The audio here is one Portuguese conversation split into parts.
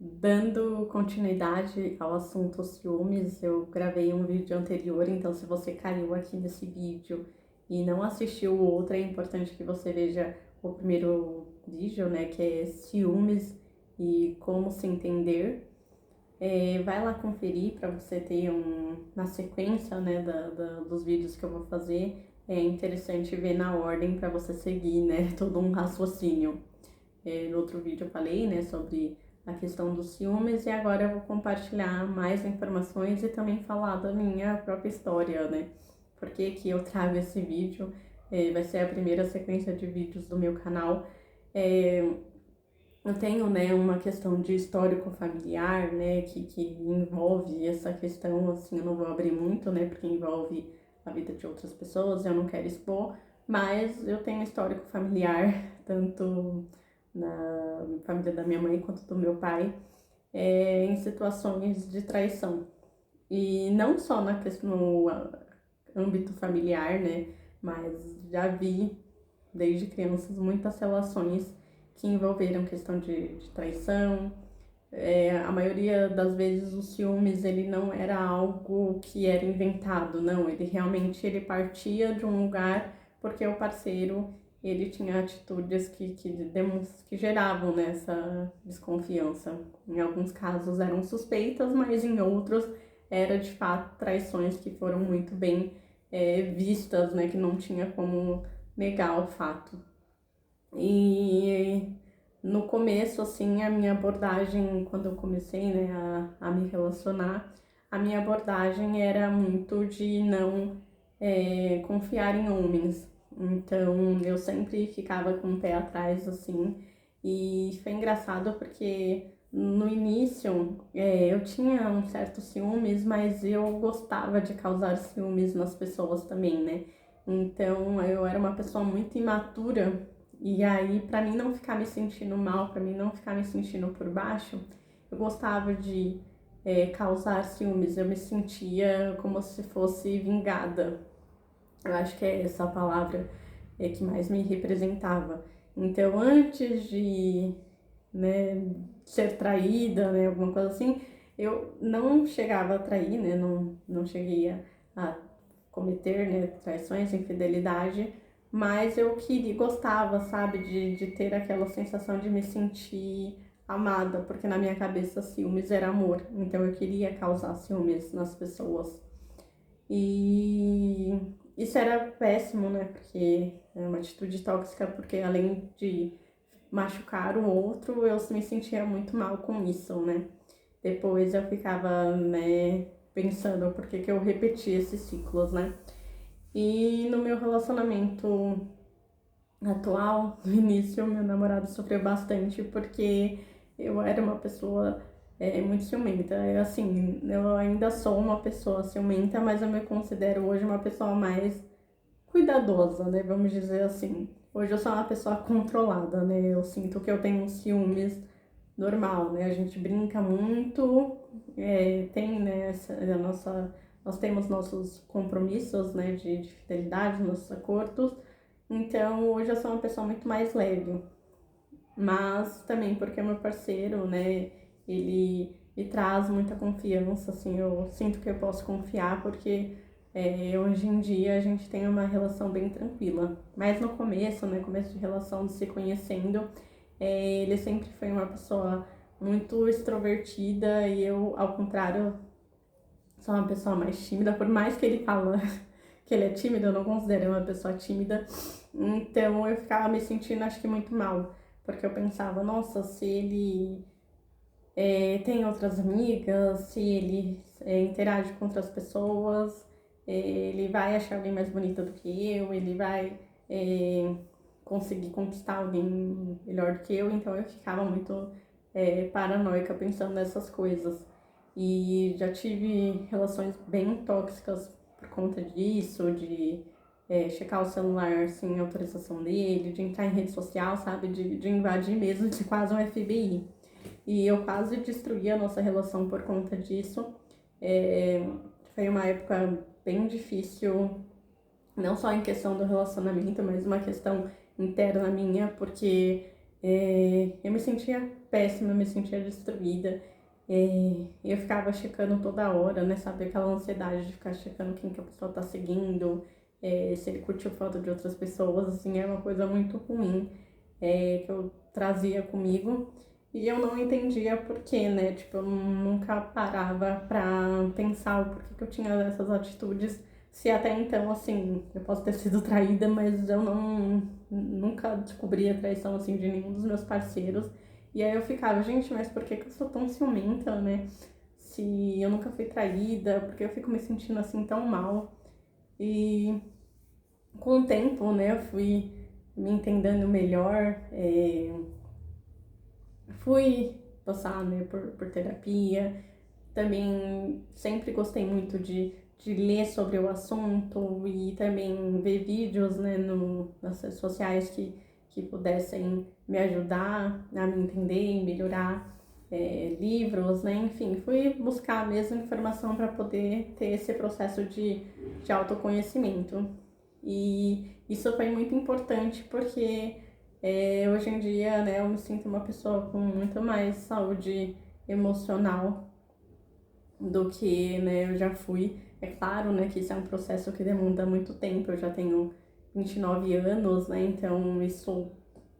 Dando continuidade ao assunto ciúmes, eu gravei um vídeo anterior, então se você caiu aqui nesse vídeo e não assistiu o outro, é importante que você veja o primeiro vídeo, né, que é ciúmes e como se entender. Vai lá conferir para você ter uma sequência, né, dos vídeos que eu vou fazer. É interessante ver na ordem para você seguir, né, todo um raciocínio. No outro vídeo eu falei, né, sobre a questão dos ciúmes e agora eu vou compartilhar mais informações e também falar da minha própria história, né? Por que eu trago esse vídeo? Vai ser a primeira sequência de vídeos do meu canal. Eu tenho, né, uma questão de histórico familiar, né, que envolve essa questão, assim, eu não vou abrir muito, né, porque envolve a vida de outras pessoas, eu não quero expor, mas eu tenho histórico familiar, tanto na família da minha mãe quanto do meu pai, em situações de traição. E não só na questão, no âmbito familiar, né, mas já vi desde crianças muitas relações que envolveram questão de traição. A maioria das vezes os ciúmes ele não era algo que era inventado, não, ele realmente ele partia de um lugar porque o parceiro ele tinha atitudes que geravam, né, essa desconfiança. Em alguns casos eram suspeitas, mas em outros era de fato traições que foram muito bem vistas, né, que não tinha como negar o fato. E no começo, assim, a minha abordagem, quando eu comecei, né, a me relacionar, a minha abordagem era muito de não confiar em homens. Então, eu sempre ficava com o pé atrás, assim, e foi engraçado porque no início eu tinha um certo ciúmes, mas eu gostava de causar ciúmes nas pessoas também, né? Então, eu era uma pessoa muito imatura e aí, pra mim não ficar me sentindo mal, pra mim não ficar me sentindo por baixo, eu gostava de causar ciúmes. Eu me sentia como se fosse vingada. Eu acho que é essa a palavra que mais me representava. Então, antes de, né, ser traída, né, alguma coisa assim, eu não chegava a trair, né, não cheguei a cometer, né, traições, infidelidade, mas eu queria, gostava, sabe, de ter aquela sensação de me sentir amada, porque na minha cabeça ciúmes era amor, então eu queria causar ciúmes nas pessoas. E isso era péssimo, né, porque é uma atitude tóxica, porque além de machucar o outro, eu me sentia muito mal com isso, né. Depois eu ficava, né, pensando por que eu repetia esses ciclos, né. E no meu relacionamento atual, no início, meu namorado sofreu bastante porque eu era uma pessoa muito ciumenta. Assim, eu ainda sou uma pessoa ciumenta, mas eu me considero hoje uma pessoa mais cuidadosa, né? Vamos dizer assim. Hoje eu sou uma pessoa controlada, né? Eu sinto que eu tenho um ciúmes normal, né? A gente brinca muito, tem, né, nós temos nossos compromissos, né, de fidelidade, nossos acordos, então hoje eu sou uma pessoa muito mais leve, mas também porque meu parceiro, né, ele me traz muita confiança, assim, eu sinto que eu posso confiar porque hoje em dia a gente tem uma relação bem tranquila, mas no começo, né, começo de relação, de se conhecendo, ele sempre foi uma pessoa muito extrovertida e eu, ao contrário, sou uma pessoa mais tímida, por mais que ele fala que ele é tímido, eu não considero ele uma pessoa tímida. Então eu ficava me sentindo, acho que muito mal, porque eu pensava, nossa, se ele tem outras amigas, se ele interage com outras pessoas, ele vai achar alguém mais bonita do que eu, ele vai conseguir conquistar alguém melhor do que eu, então eu ficava muito paranoica pensando nessas coisas. E já tive relações bem tóxicas por conta disso, de checar o celular sem autorização dele, de entrar em rede social, sabe, de invadir mesmo, de quase um FBI. E eu quase destruí a nossa relação por conta disso. É, Foi uma época bem difícil, não só em questão do relacionamento, mas uma questão interna minha, porque eu me sentia péssima, eu me sentia destruída. Eu ficava checando toda hora, né? Sabe, aquela ansiedade de ficar checando quem que a pessoa tá seguindo, se ele curtiu foto de outras pessoas, assim, é uma coisa muito ruim, que eu trazia comigo. E eu não entendia por quê, né? Tipo, eu nunca parava pra pensar o porquê que eu tinha essas atitudes. Se até então, assim, eu posso ter sido traída, mas eu nunca descobri a traição, assim, de nenhum dos meus parceiros. E aí eu ficava, gente, mas por que que eu sou tão ciumenta, né? Se eu nunca fui traída, porque eu fico me sentindo assim tão mal. E com o tempo, né, eu fui me entendendo melhor, fui passar, né, por terapia. Também sempre gostei muito de ler sobre o assunto e também ver vídeos, né, nas redes sociais que pudessem me ajudar a me entender e melhorar, livros, né, enfim, fui buscar mesmo informação para poder ter esse processo de autoconhecimento. E isso foi muito importante porque hoje em dia, né, eu me sinto uma pessoa com muito mais saúde emocional do que, né, eu já fui. É claro, né, que isso é um processo que demanda muito tempo. Eu já tenho 29 anos, né, então isso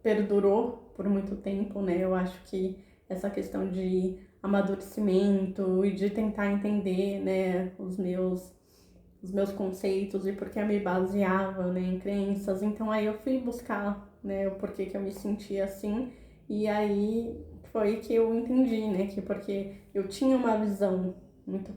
perdurou por muito tempo, né. Eu acho que essa questão de amadurecimento e de tentar entender, né, os meus conceitos e porque eu me baseava, né, em crenças. Então aí eu fui buscar, né, o porquê que eu me sentia assim. E aí foi que eu entendi, né, que porque eu tinha uma visão muito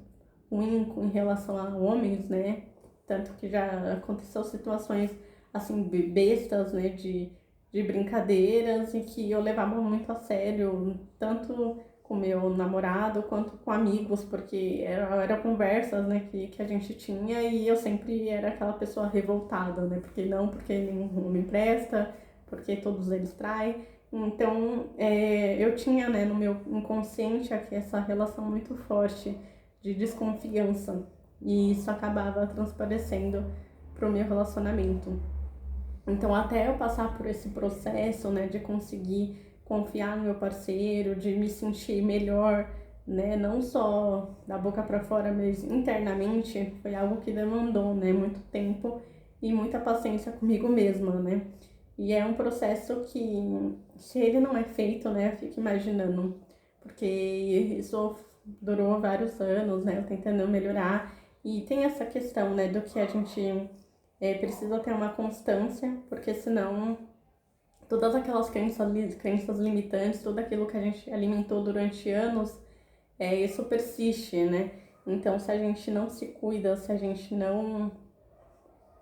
ruim em relação a homens, né, tanto que já aconteceu situações assim bestas, né, de brincadeiras e que eu levava muito a sério, tanto com meu namorado quanto com amigos, porque era conversas, né, que a gente tinha e eu sempre era aquela pessoa revoltada, né, porque nenhum me presta, porque todos eles traem. Então, eu tinha, né, no meu inconsciente aqui essa relação muito forte de desconfiança e isso acabava transparecendo pro meu relacionamento. Então, até eu passar por esse processo, né, de conseguir confiar no meu parceiro, de me sentir melhor, né, não só da boca para fora, mas internamente, foi algo que demandou, né, muito tempo e muita paciência comigo mesma, né. E é um processo que, se ele não é feito, né, eu fico imaginando, porque isso durou vários anos, né, eu tentando melhorar, e tem essa questão, né, do que a gente precisa ter uma constância, porque senão todas aquelas crenças limitantes, tudo aquilo que a gente alimentou durante anos, isso persiste, né? Então, se a gente não se cuida, se a gente não,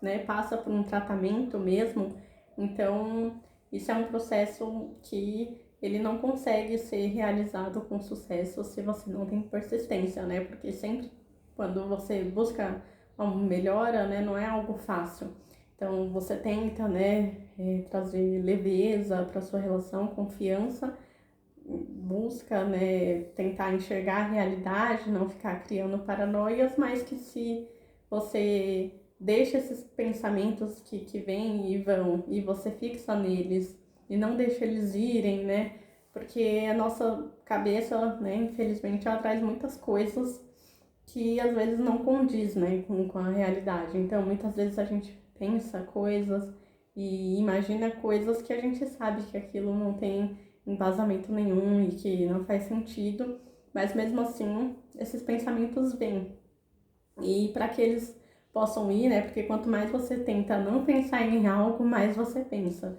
né, passa por um tratamento mesmo, então isso é um processo que ele não consegue ser realizado com sucesso se você não tem persistência, né? Porque sempre quando você busca uma melhora, né, não é algo fácil. Então você tenta, né, trazer leveza para sua relação, confiança, busca, né, tentar enxergar a realidade, não ficar criando paranoias, mas que se você deixa esses pensamentos que vêm e vão e você fixa neles e não deixa eles irem, né? Porque a nossa cabeça, né, infelizmente, ela traz muitas coisas que às vezes não condiz, né, com a realidade. Então, muitas vezes a gente pensa coisas e imagina coisas que a gente sabe que aquilo não tem embasamento nenhum e que não faz sentido, mas mesmo assim, esses pensamentos vêm. E para que eles possam ir, né, porque quanto mais você tenta não pensar em algo, mais você pensa.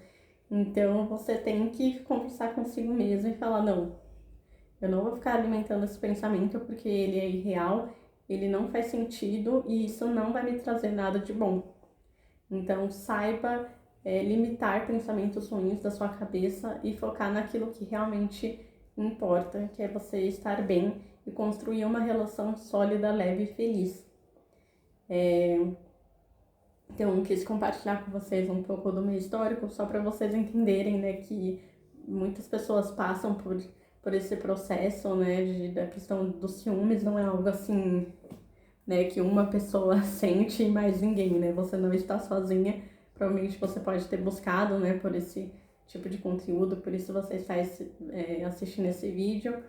Então, você tem que conversar consigo mesmo e falar, não, eu não vou ficar alimentando esse pensamento porque ele é irreal, ele não faz sentido e isso não vai me trazer nada de bom. Então, saiba limitar pensamentos ruins da sua cabeça e focar naquilo que realmente importa, que é você estar bem e construir uma relação sólida, leve e feliz. Então, quis compartilhar com vocês um pouco do meu histórico, só para vocês entenderem, né, que muitas pessoas passam por esse processo, né, da questão dos ciúmes, não é algo assim, né, que uma pessoa sente e mais ninguém, né, você não está sozinha, provavelmente você pode ter buscado, né, por esse tipo de conteúdo, por isso você está assistindo esse vídeo.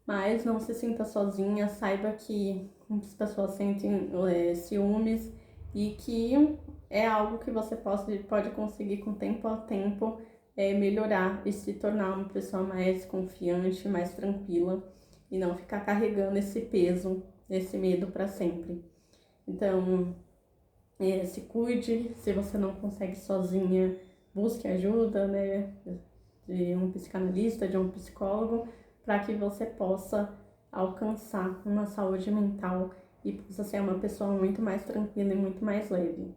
Mas não se sinta sozinha, saiba que muitas pessoas sentem ciúmes e que é algo que você pode conseguir com tempo ao tempo melhorar e se tornar uma pessoa mais confiante, mais tranquila e não ficar carregando esse peso, esse medo para sempre. Então, se cuide, se você não consegue sozinha, busque ajuda, né, de um psicanalista, de um psicólogo, para que você possa alcançar uma saúde mental e possa ser uma pessoa muito mais tranquila e muito mais leve.